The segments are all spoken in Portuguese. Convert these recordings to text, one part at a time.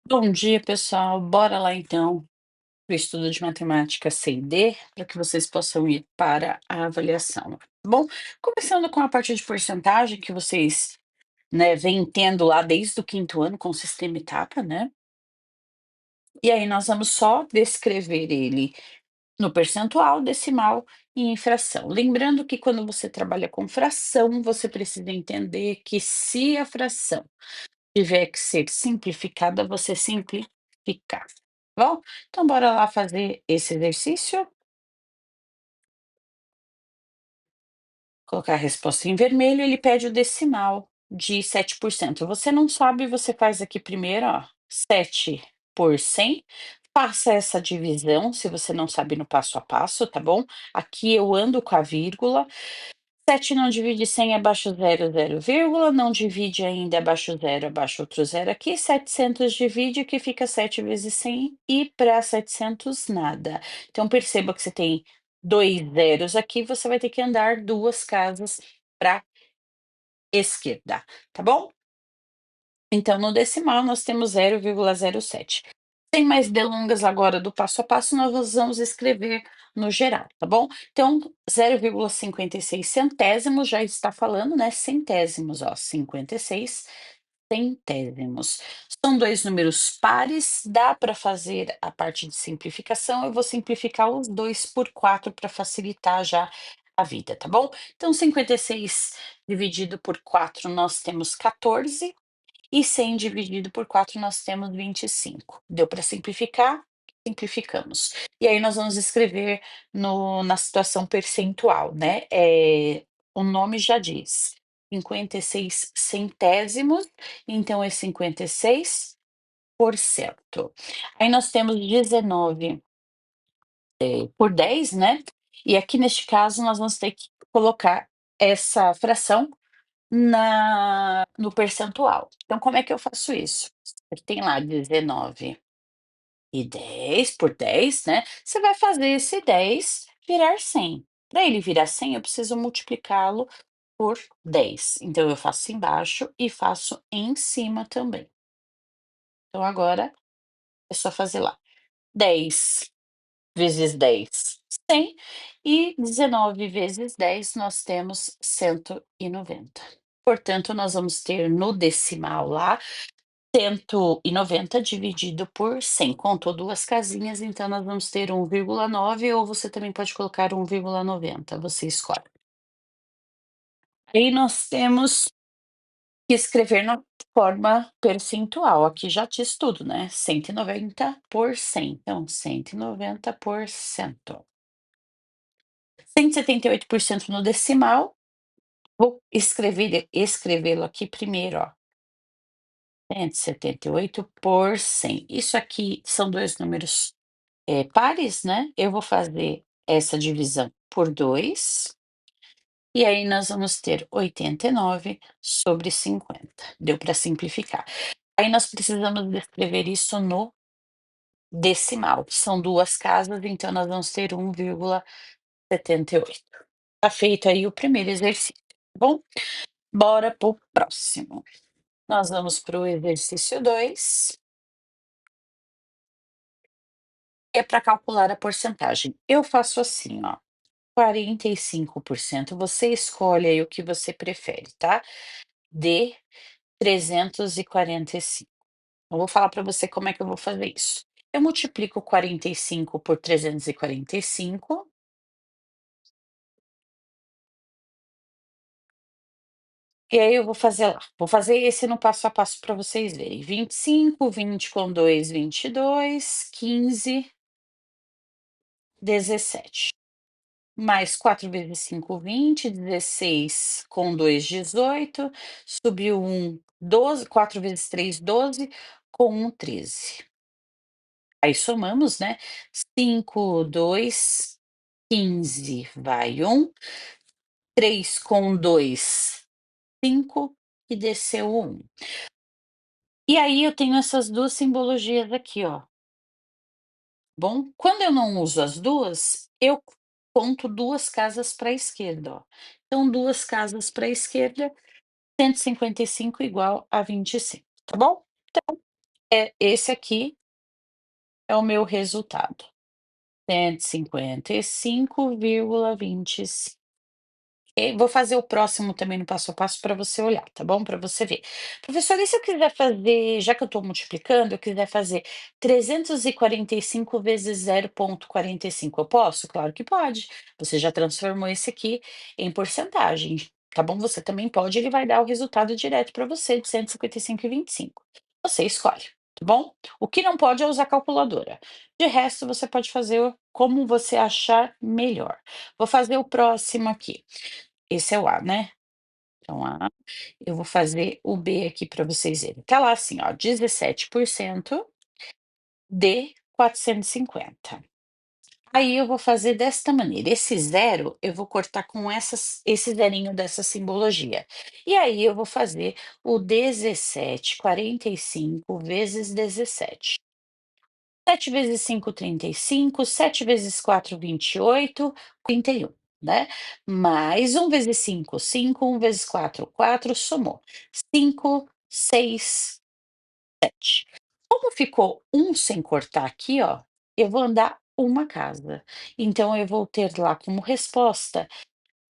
Bom dia, pessoal. Bora lá então para o estudo de matemática C e D, para que vocês possam ir para a avaliação, tá bom? Começando com a parte de porcentagem que vocês, vêm tendo lá desde o quinto ano com o sistema etapa, né? E aí nós vamos só descrever ele no percentual, decimal e em fração. Lembrando que quando você trabalha com fração, você precisa entender que se a fração tiver que ser simplificada, você simplifica, tá bom? Então bora lá fazer esse exercício, colocar a resposta em vermelho, ele pede o decimal de 7%. Você não sabe, você faz aqui primeiro, ó, 7 por 100, faça essa divisão, se você não sabe no passo a passo, tá bom? Aqui eu ando com a vírgula. 7 não divide 100, abaixo zero, zero vírgula, não divide ainda abaixo zero, abaixo outro zero aqui, 700 divide, que fica 7 vezes 100, e para 700 nada. Então perceba que você tem 2 zeros aqui, você vai ter que andar 2 casas para esquerda, tá bom? Então no decimal nós temos 0,07. Sem mais delongas agora do passo a passo, nós vamos escrever no geral, tá bom? Então, 0,56 centésimos já está falando, né? Centésimos, ó, 56 centésimos. São dois números pares, dá para fazer a parte de simplificação. Eu vou simplificar os dois por 4 para facilitar já a vida, tá bom? Então, 56 dividido por 4, nós temos 14. E 100 dividido por 4 nós temos 25. Deu para simplificar? Simplificamos. E aí nós vamos escrever na situação percentual, né, o nome já diz, 56 centésimos, então é 56%. Aí nós temos 19, por 10, né, e aqui neste caso nós vamos ter que colocar essa fração no percentual. Então, como é que eu faço isso? Você tem lá 19 e 10 por 10, né? Você vai fazer esse 10 virar 100. Para ele virar 100, eu preciso multiplicá-lo por 10. Então, eu faço embaixo e faço em cima também. Então, agora é só fazer lá. 10 vezes 10, 100. E 19 vezes 10, nós temos 190. Portanto, nós vamos ter no decimal lá 190 dividido por 100. Contou 2 casinhas, então nós vamos ter 1,9, ou você também pode colocar 1,90, você escolhe. Aí nós temos que escrever na forma percentual, aqui já diz tudo, né, 190 por 100, então 190%. 178% no decimal, vou escrevê-lo aqui primeiro, ó, 178 por 100. Isso aqui são 2 números, pares, né, eu vou fazer essa divisão por 2, e aí nós vamos ter 89 sobre 50. Deu para simplificar. Aí nós precisamos descrever isso no decimal, são 2 casas, então nós vamos ter 1,78. Tá feito aí o primeiro exercício, tá bom? Bora para o próximo. Nós vamos para o exercício 2. É para calcular a porcentagem. Eu faço assim, ó, 45%, você escolhe aí o que você prefere, tá? De 345. Eu vou falar para você como é que eu vou fazer isso. Eu multiplico 45 por 345, e aí eu vou fazer lá. Vou fazer esse no passo a passo para vocês verem. 25, 20 com 2, 22, 15, 17. Mais 4 vezes 5, 20, 16 com 2, 18, subiu 1, 12, 4 vezes 3, 12, com 1, 13. Aí somamos, né, 5, 2, 15, vai 1, 3 com 2, 5, e desceu 1. E aí eu tenho essas 2 simbologias aqui, ó. Bom, quando eu não uso as 2, eu conto 2 casas para a esquerda, ó. Então 2 casas para a esquerda, 155 igual a 25, tá bom? Esse aqui é o meu resultado, 155,25. Vou fazer o próximo também no passo a passo para você olhar, tá bom? Para você ver. Professora, e se eu quiser fazer, já que eu estou multiplicando, eu quiser fazer 345 vezes 0,45, eu posso? Claro que pode. Você já transformou esse aqui em porcentagem, tá bom? Você também pode, ele vai dar o resultado direto para você de 155,25. Você escolhe, tá bom? O que não pode é usar calculadora. De resto, você pode fazer como você achar melhor. Vou fazer o próximo aqui. Esse é o A, né. Então A, eu vou fazer o B aqui para vocês verem. Tá lá assim, ó, 17% de 450. Aí eu vou fazer desta maneira, esse zero eu vou cortar com esse zerinho dessa simbologia. E aí eu vou fazer o 17,45 vezes 17. 7 vezes 5, 35. 7 vezes 4, 28. 31, né. Mais 1 vezes 5, 5. 1 vezes 4, 4. Somou 5, 6. Como ficou um sem cortar aqui, ó, eu vou andar uma casa. Então eu vou ter lá como resposta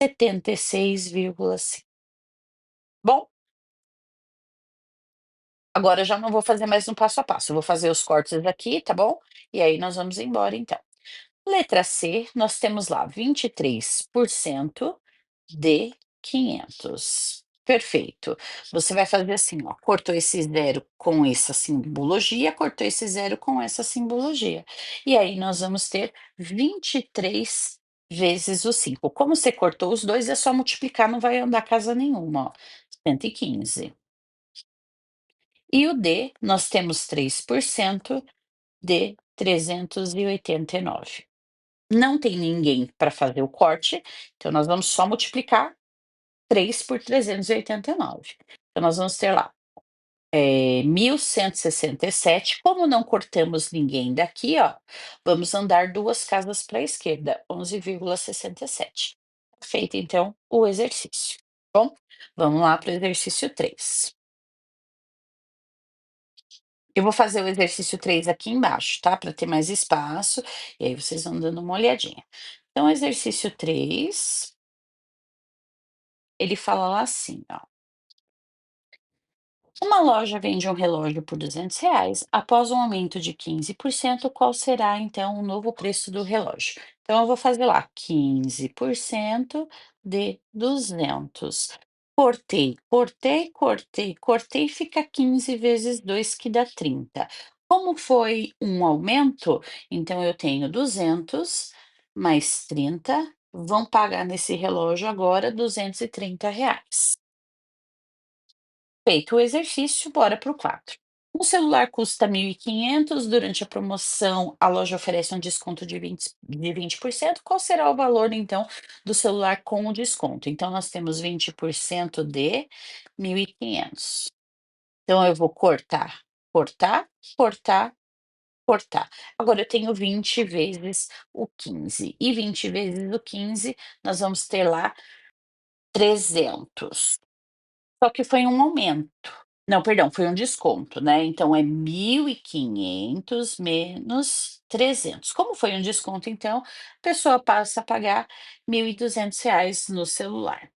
76,5. Bom, agora eu já não vou fazer mais no passo a passo, eu vou fazer os cortes aqui, tá bom? E aí nós vamos embora então. Letra C, nós temos lá 23% de 500. Perfeito. Você vai fazer assim, ó, cortou esse zero com essa simbologia, cortou esse zero com essa simbologia. E aí nós vamos ter 23 vezes o 5. Como você cortou os dois, é só multiplicar, não vai andar casa nenhuma, ó. 115. E o D, nós temos 3% de 389. Não tem ninguém para fazer o corte, então nós vamos só multiplicar 3 por 389. Então nós vamos ter lá, 1.167. Como não cortamos ninguém daqui, ó, vamos andar 2 casas para a esquerda, 11,67. Feito então o exercício. Bom, vamos lá para o exercício 3. Eu vou fazer o exercício 3 aqui embaixo, tá, para ter mais espaço, e aí vocês vão dando uma olhadinha. Então, exercício 3, ele fala lá assim, ó: uma loja vende um relógio por R$ 200. Após um aumento de 15%, qual será então o novo preço do relógio? Então, eu vou fazer lá 15% de 200. Cortei, cortei, cortei, cortei, fica 15 vezes 2 que dá 30. Como foi um aumento, então eu tenho 200 mais 30, vão pagar nesse relógio agora R$ 230. Feito o exercício, bora para o 4. O celular custa 1.500. Durante a promoção, a loja oferece um desconto de 20%. Qual será o valor, então, do celular com o desconto? Então, nós temos 20% de 1.500. Então, eu vou cortar, cortar, cortar, cortar. Agora, eu tenho 20 vezes o 15. E 20 vezes o 15, nós vamos ter lá 300. Só que foi um aumento. Não, perdão, foi um desconto, né, então é 1.500 menos 300. Como foi um desconto, então, a pessoa passa a pagar R$ 1.200 no celular.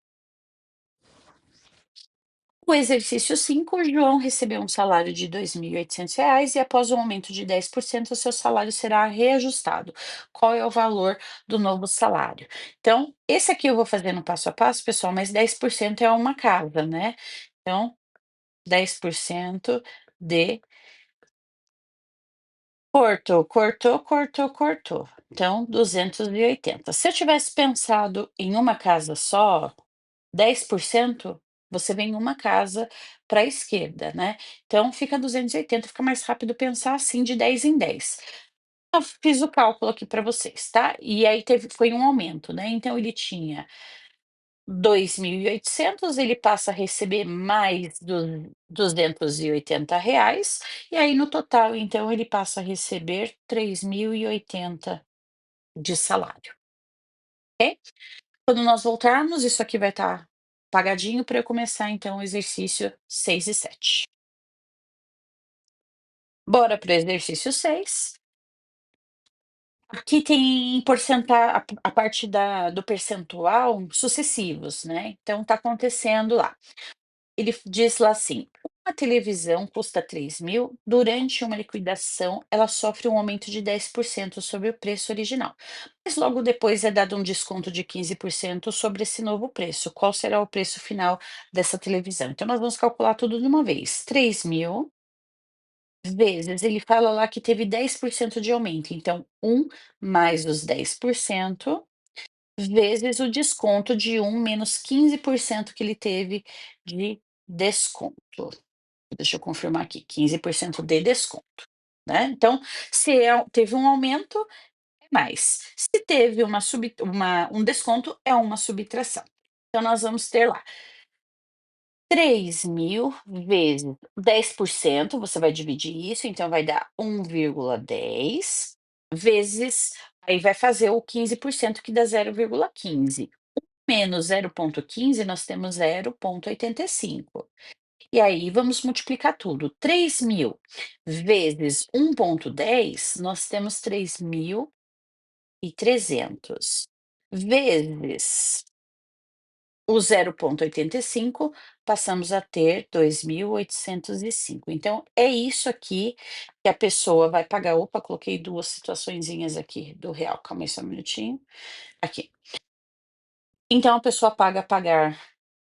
O exercício 5, o João recebeu um salário de R$ 2.800 e após um aumento de 10%, o seu salário será reajustado. Qual é o valor do novo salário? Então, esse aqui eu vou fazer no passo a passo, pessoal, mas 10% é uma casa, né, então 10% de cortou, cortou, cortou, cortou. Então, 280. Se eu tivesse pensado em uma casa só, 10%, você vem em uma casa para a esquerda, né. Então fica 280, fica mais rápido pensar assim de 10 em 10. Eu fiz o cálculo aqui para vocês, tá. E aí foi um aumento, né, então ele tinha 2.800, ele passa a receber mais R$ 280, e aí no total, então, ele passa a receber 3.080 de salário, ok? Quando nós voltarmos, isso aqui vai estar pagadinho para eu começar, então, o exercício 6 e 7. Bora para o exercício 6. Aqui tem a parte do percentual sucessivos, né, então tá acontecendo lá. Ele diz lá assim: "Uma televisão custa 3.000. Durante uma liquidação, ela sofre um aumento de 10% sobre o preço original, mas logo depois é dado um desconto de 15% sobre esse novo preço. Qual será o preço final dessa televisão?". Então nós vamos calcular tudo de uma vez. 3.000 vezes, ele fala lá que teve 10% de aumento, então mais os 10% vezes o desconto de menos 15% que ele teve de desconto. Deixa eu confirmar aqui, 15% de desconto, né. Então, se teve um aumento, é mais. Se teve um desconto, é uma subtração. Então nós vamos ter lá 3.000 vezes 10%. Você vai dividir isso, então vai dar 1,10 vezes, aí vai fazer o 15% que dá 0,15. Menos 0,15, nós temos 0,85. E aí vamos multiplicar tudo. 3.000 vezes 1,10, nós temos 3.300 vezes o 0,85, passamos a ter 2.805. Então, é isso aqui que a pessoa vai pagar. Opa, coloquei duas situaçõezinhas aqui do real. Calma aí só um minutinho. Aqui. Então, a pessoa pagar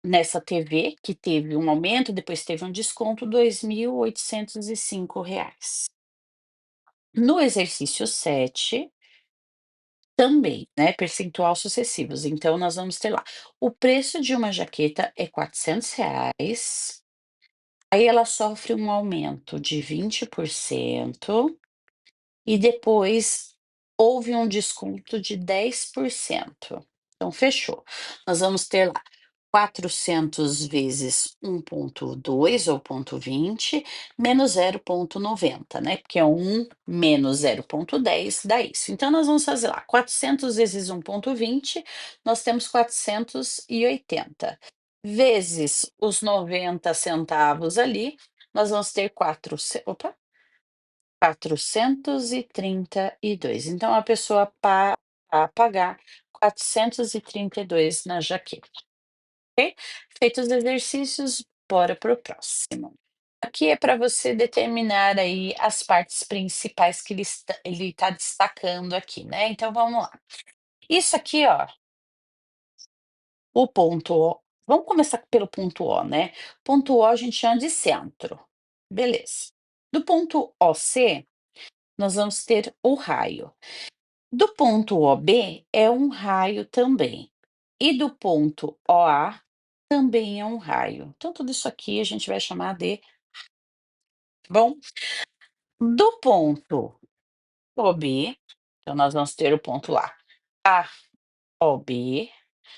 nessa TV, que teve um aumento, depois teve um desconto, R$ 2.805. No exercício 7, também, né, percentual sucessivos. Então, nós vamos ter lá, o preço de uma jaqueta é R$ 400. Aí ela sofre um aumento de 20% e depois houve um desconto de 10%. Então fechou. Nós vamos ter lá 400 vezes 1,2 ou 0,20 menos 0,90, né, porque é menos 0,10 dá isso. Então nós vamos fazer lá 400 vezes 1,20, nós temos 480 vezes os 90 centavos ali, nós vamos ter 432. Então a pessoa a pagar 432 na jaqueta, ok? Feitos os exercícios, bora para o próximo. Aqui é para você determinar aí as partes principais que ele tá destacando aqui, né, então vamos lá. Isso aqui, ó, o ponto O, vamos começar pelo ponto O, né. Ponto O a gente chama de centro, beleza. Do ponto OC, nós vamos ter o raio. Do ponto OB é um raio também. E do ponto OA também é um raio. Então tudo isso aqui a gente vai chamar de, tá bom? Do ponto OB, então nós vamos ter o ponto lá, AOB,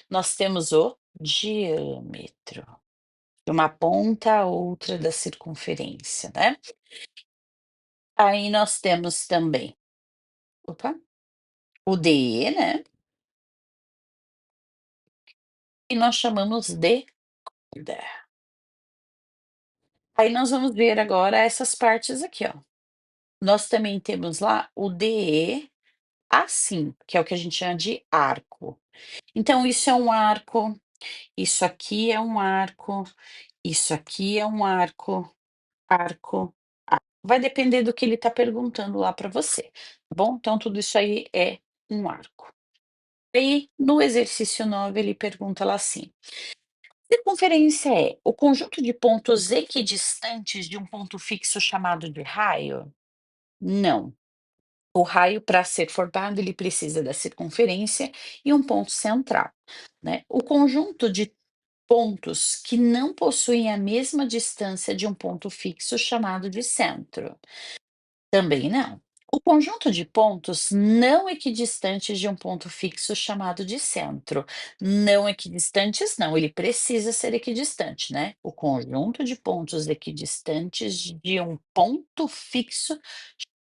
nós temos o diâmetro, de uma ponta a outra da circunferência, né. Aí nós temos também, opa, o DE, né, e nós chamamos de corda. Aí nós vamos ver agora essas partes aqui, ó. Nós também temos lá o DE assim, que é o que a gente chama de arco. Então isso é um arco, isso aqui é um arco, isso aqui é um arco, arco, arco. Vai depender do que ele está perguntando lá para você, tá bom? Então tudo isso aí é um arco. Aí no exercício 9 ele pergunta lá assim: circunferência é o conjunto de pontos equidistantes de um ponto fixo chamado de raio? Não. O raio, para ser formado, ele precisa da circunferência e um ponto central, né? O conjunto de pontos que não possuem a mesma distância de um ponto fixo chamado de centro. Também não. O conjunto de pontos não equidistantes de um ponto fixo chamado de centro. Não equidistantes, não, ele precisa ser equidistante, né? O conjunto de pontos equidistantes de um ponto fixo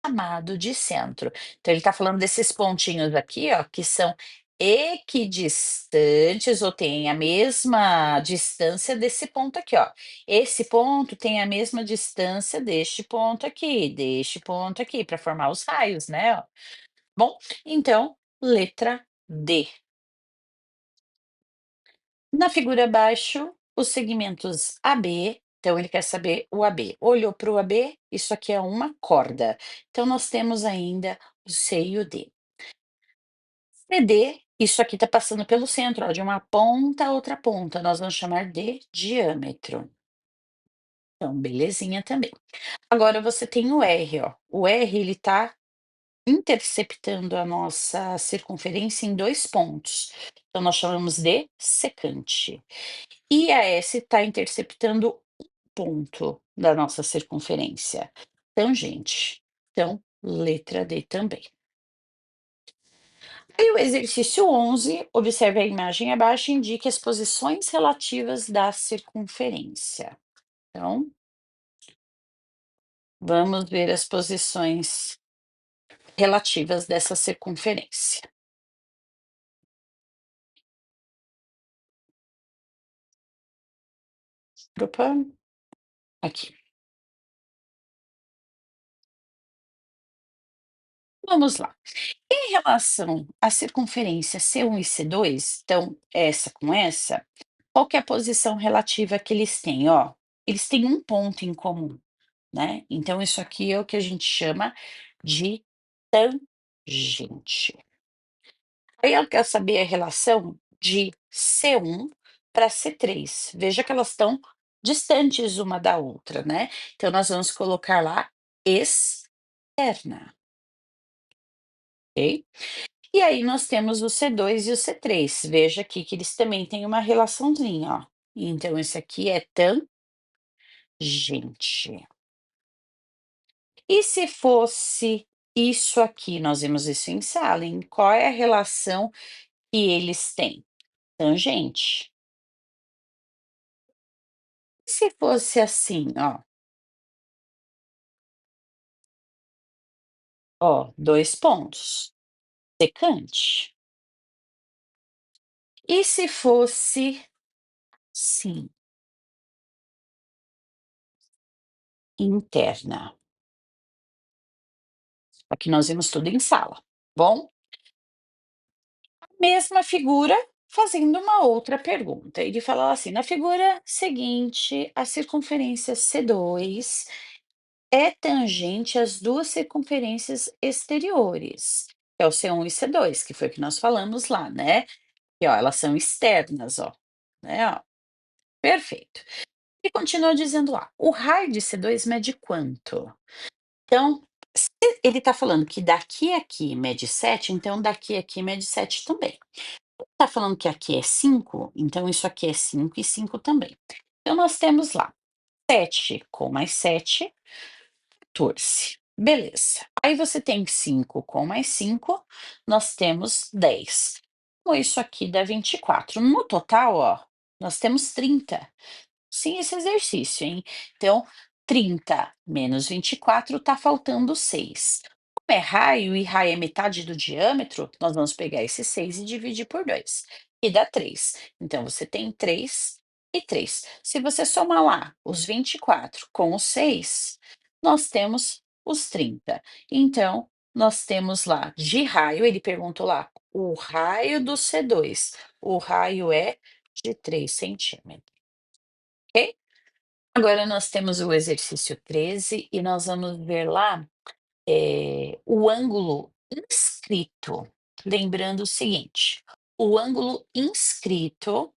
chamado de centro. Então, ele está falando desses pontinhos aqui, ó, que são equidistantes ou têm a mesma distância desse ponto aqui, ó. Esse ponto tem a mesma distância deste ponto aqui, para formar os raios, né, ó. Bom, então, letra D. Na figura abaixo, os segmentos AB, então ele quer saber o AB. Olhou para o AB, isso aqui é uma corda. Então nós temos ainda o C e o D. CD, isso aqui está passando pelo centro, ó, de uma ponta a outra ponta. Nós vamos chamar de diâmetro. Então, belezinha também. Agora você tem o R, ó. O R ele está interceptando a nossa circunferência em dois pontos. Então nós chamamos de secante. E a S está interceptando um ponto da nossa circunferência, tangente. Então, letra D também. Aí o exercício 11, observe a imagem abaixo e indique as posições relativas da circunferência. Então, vamos ver as posições relativas dessa circunferência. Opa, aqui. Vamos lá. Em relação à circunferência C1 e C2, então essa com essa, qual que é a posição relativa que eles têm? Ó, eles têm um ponto em comum, né? Então isso aqui é o que a gente chama de tangente. Aí ela quer saber a relação de C1 para C3. Veja que elas estão distantes uma da outra, né? Então nós vamos colocar lá externa, ok? E aí nós temos o C2 e o C3. Veja aqui que eles também têm uma relaçãozinha, ó. Então esse aqui é tangente. E se fosse isso aqui, nós vimos isso em Salem, qual é a relação que eles têm? Tangente. E se fosse assim, dois pontos, secante. E se fosse sim, interna? Aqui nós vimos tudo em sala. Bom, mesma figura, fazendo uma outra pergunta. Ele fala assim: na figura seguinte, a circunferência C2 é tangente às duas circunferências exteriores, que é o C1 e C2, que foi o que nós falamos lá, né? E ó, elas são externas, ó, né? Ó, perfeito. E continua dizendo lá: o raio de C2 mede quanto? Então, se ele está falando que daqui a aqui mede 7, então daqui a aqui mede 7 também. Tá falando que aqui é 5, então isso aqui é 5 e 5 também. Então nós temos lá 7 com mais 7, 14. Beleza. Aí você tem 5 com mais 5, nós temos 10. Então isso aqui dá 24. No total, ó, nós temos 30. Sim, esse exercício, hein? Então, 30 menos 24 tá faltando 6. Como é raio e raio é metade do diâmetro, nós vamos pegar esse 6 e dividir por 2, e dá 3. Então, você tem 3 e 3. Se você somar lá os 24 com os 6, nós temos os 30. Então, nós temos lá de raio, ele perguntou lá, o raio do C2. O raio é de 3 centímetros, ok? Agora nós temos o exercício 13 e nós vamos ver lá, o ângulo inscrito. Lembrando o seguinte, o ângulo inscrito,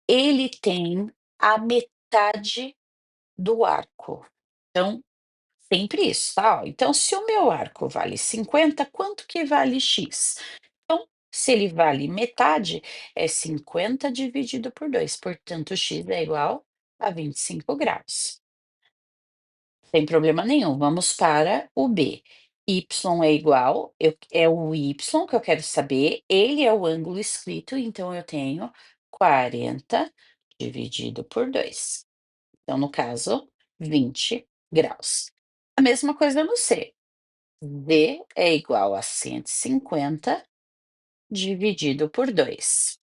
ele tem a metade do arco. Então, sempre isso, tá? Ó, então, se o meu arco vale 50, quanto que vale X? Então, se ele vale metade, é 50 dividido por 2. Portanto, X é igual a 25 graus. Sem problema nenhum, vamos para o B. Y é igual, é o Y que eu quero saber, ele é o ângulo escrito, então eu tenho 40 dividido por 2. Então, no caso, 20 graus. A mesma coisa no C. D é igual a 150 dividido por 2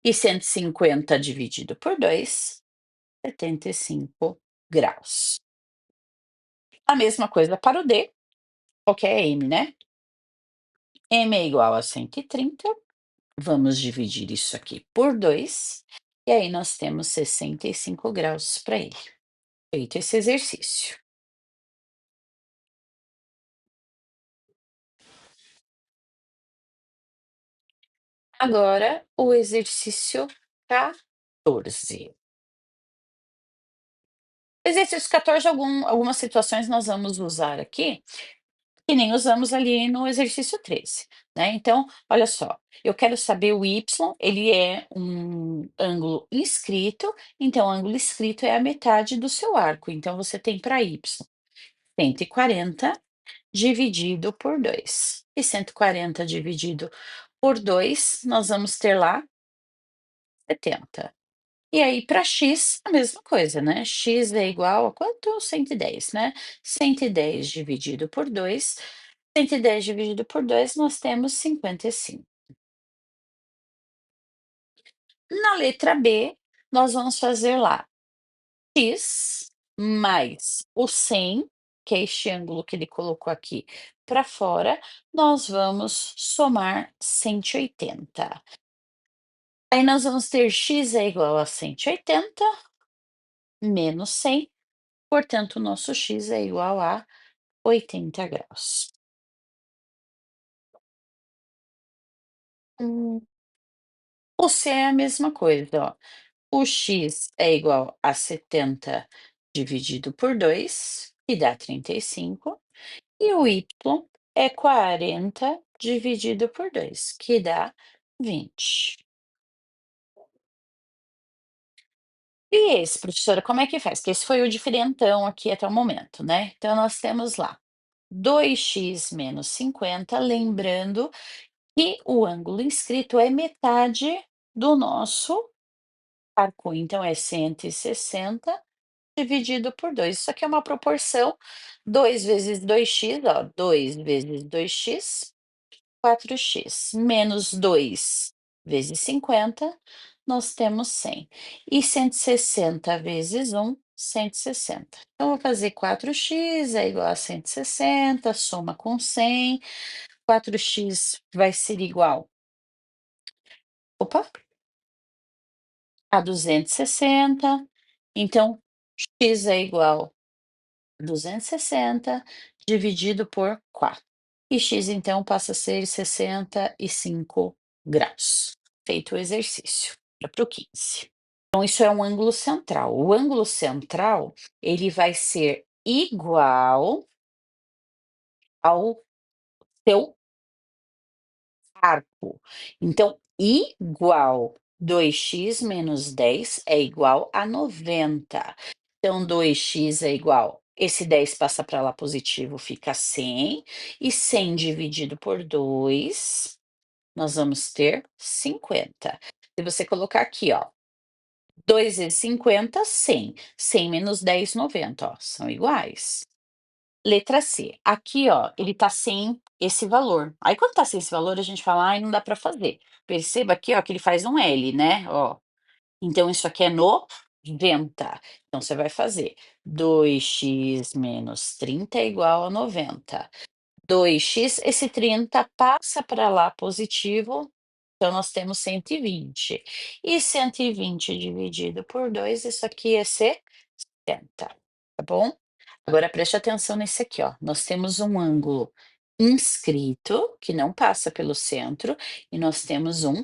e 150 dividido por 2, 75 graus. A mesma coisa para o D, qual que é M, né? M é igual a 130. Vamos dividir isso aqui por 2 e aí nós temos 65 graus para ele. Feito esse exercício. Agora o exercício 14. Exercício 14, algumas situações nós vamos usar aqui, que nem usamos ali no exercício 13, né. Então, olha só, eu quero saber o y, ele é um ângulo inscrito, então o ângulo inscrito é a metade do seu arco, então você tem para y 140 dividido por 2. E 140 dividido por 2, nós vamos ter lá 70. E aí para x, a mesma coisa, né, x é igual a quanto? 110, né. 110 dividido por 2, 110 dividido por 2, nós temos 55. Na letra B, nós vamos fazer lá x mais o 100, que é este ângulo que ele colocou aqui para fora, nós vamos somar 180. Aí nós vamos ter x é igual a 180 menos 100, portanto, o nosso x é igual a 80 graus. Hum. O C é a mesma coisa, ó. O x é igual a 70 dividido por 2, que dá 35, e o y é 40 dividido por 2, que dá 20. E esse, professora, como é que faz? Porque esse foi o diferentão aqui até o momento, né? Então, nós temos lá 2x menos 50, lembrando que o ângulo inscrito é metade do nosso arco, então é 160 dividido por 2. Isso aqui é uma proporção, 2 vezes 2x, ó, 2 vezes 2x, 4x, menos 2 vezes 50, nós temos 100. E 160 vezes 1, 160. Então, vou fazer 4x é igual a 160, soma com 100, 4x vai ser igual, opa, a 260, então x é igual a 260 dividido por 4. E x então passa a ser 65 graus. Feito o exercício, para o 15. Então isso é um ângulo central. O ângulo central, ele vai ser igual ao seu arco. Então, igual 2x menos 10 é igual a 90. Então, 2x é igual, esse 10 passa para lá positivo, fica 100, e 100 dividido por 2, nós vamos ter 50. Se você colocar aqui, ó, 2 vezes 50, 100. 100 menos 10, 90, ó, são iguais. Letra C. Aqui, ó, ele tá sem esse valor. Aí, quando tá sem esse valor, a gente fala: "Ai, não dá para fazer". Perceba aqui, ó, que ele faz um L, né, ó. Então isso aqui é 90. Então você vai fazer 2x menos 30 é igual a 90. 2x, esse 30 passa para lá positivo, então nós temos 120. E 120 dividido por 2, isso aqui é 70, tá bom? Agora preste atenção nesse aqui, ó. Nós temos um ângulo inscrito, que não passa pelo centro, e nós temos um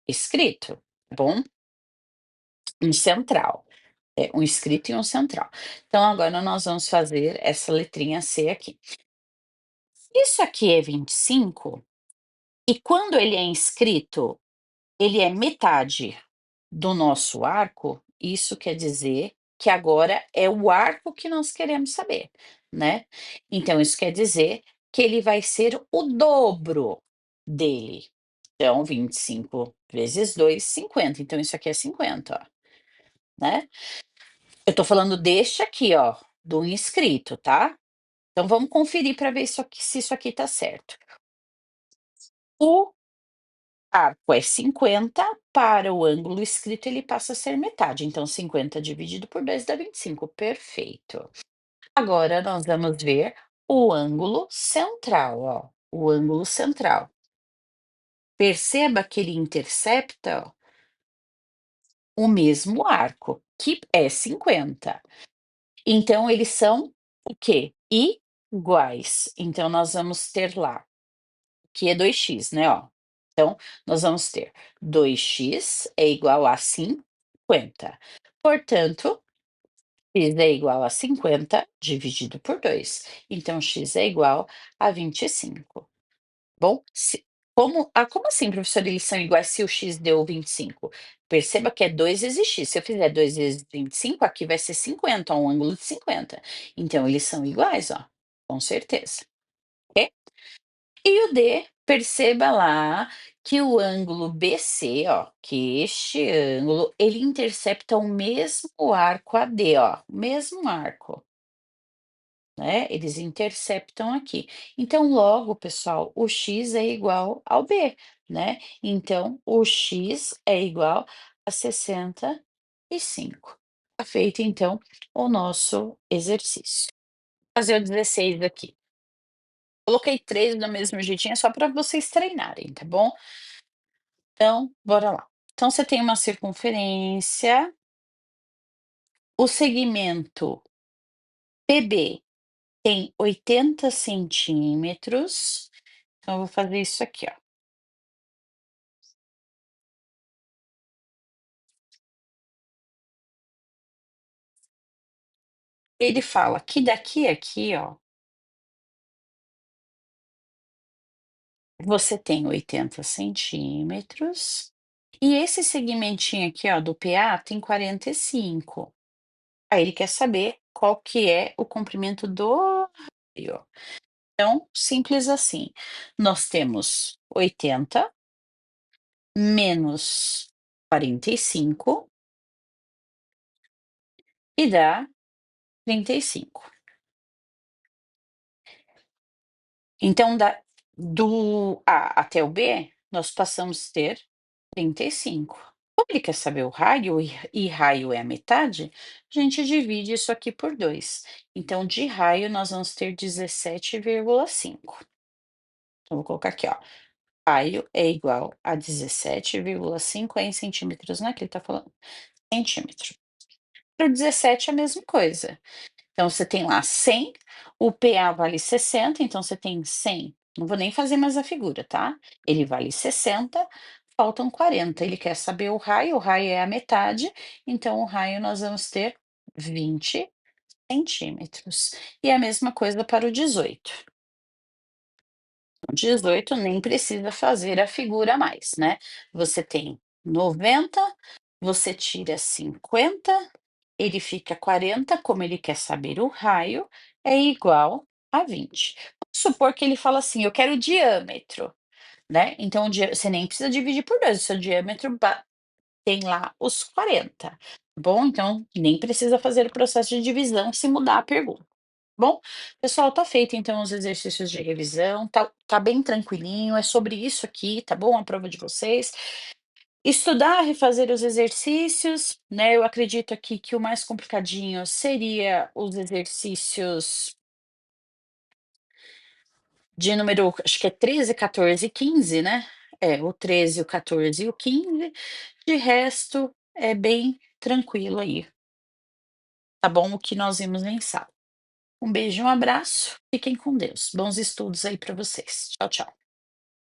escrito, tá bom? Um central. É, um inscrito e um central. Então, agora nós vamos fazer essa letrinha C aqui. Isso aqui é 25, e quando ele é inscrito, ele é metade do nosso arco, isso quer dizer que agora é o arco que nós queremos saber, né. Então isso quer dizer que ele vai ser o dobro dele. Então 25 vezes 2, 50, então isso aqui é 50, ó, né. Eu tô falando deste aqui, ó, do inscrito, tá. Então vamos conferir para ver isso aqui se isso aqui tá certo. O arco é 50, para o ângulo escrito ele passa a ser metade, então 50 dividido por 2 dá 25, perfeito. Agora nós vamos ver o ângulo central, ó, o ângulo central. Perceba que ele intercepta o mesmo arco, que é 50. Então eles são o quê? Iguais. Então nós vamos ter lá, que é 2x, né, ó. Então nós vamos ter 2x é igual a 50. Portanto, x é igual a 50 dividido por 2. Então x é igual a 25. Bom, como assim, professora, eles são iguais se o x deu 25? Perceba que é 2 vezes x. Se eu fizer 2 vezes 25, aqui vai ser 50, ó, um ângulo de 50. Então, eles são iguais, ó, com certeza. Ok? E o D, perceba lá que o ângulo BC, ó, que este ângulo, ele intercepta o mesmo arco AD, ó, o mesmo arco. Né, eles interceptam aqui. Então, logo, pessoal, o x é igual ao b, né? Então, o x é igual a 65. Tá feito, então, o nosso exercício. Vou fazer o 16 aqui. Coloquei 3 do mesmo jeitinho, só para vocês treinarem, tá bom? Então, bora lá. Então, você tem uma circunferência, o segmento PB tem 80 centímetros. Então, eu vou fazer isso aqui, ó. Ele fala que daqui a aqui, ó, você tem 80 centímetros, e esse segmentinho aqui, ó, do PA tem 45. Aí ele quer saber qual que é o comprimento do raio. Então, simples assim, nós temos 80 menos 45 e dá 35. Então, do A até o B, nós passamos a ter 35. Como ele quer saber o raio, e raio é a metade, a gente divide isso aqui por 2. Então, de raio, nós vamos ter 17,5. Então, vou colocar aqui, ó. Raio é igual a 17,5 em centímetros, né? Que ele tá falando. Centímetro. Para o 17 é a mesma coisa. Então, você tem lá 100, o PA vale 60, então você tem 100. Não vou nem fazer mais a figura, tá? Ele vale 60, faltam 40. Ele quer saber o raio é a metade, então o raio nós vamos ter 20 centímetros. E a mesma coisa para o 18. O 18 nem precisa fazer a figura mais, né? Você tem 90, você tira 50, ele fica 40, como ele quer saber o raio, é igual a 20. Vamos supor que ele fala assim: eu quero o diâmetro, né? Então, você nem precisa dividir por 2, o seu diâmetro tem lá os 40. Tá bom? Então, nem precisa fazer o processo de divisão se mudar a pergunta. Bom, pessoal, tá feito então os exercícios de revisão, tá bem tranquilinho, é sobre isso aqui, tá bom? A prova de vocês. Estudar, refazer os exercícios, né? Eu acredito aqui que o mais complicadinho seria os exercícios de número, acho que é 13, 14 e 15, né? É, o 13, o 14 e o 15. De resto, é bem tranquilo aí, tá bom? O que nós vimos em sala. Um beijo, um abraço, fiquem com Deus. Bons estudos aí para vocês. Tchau, tchau.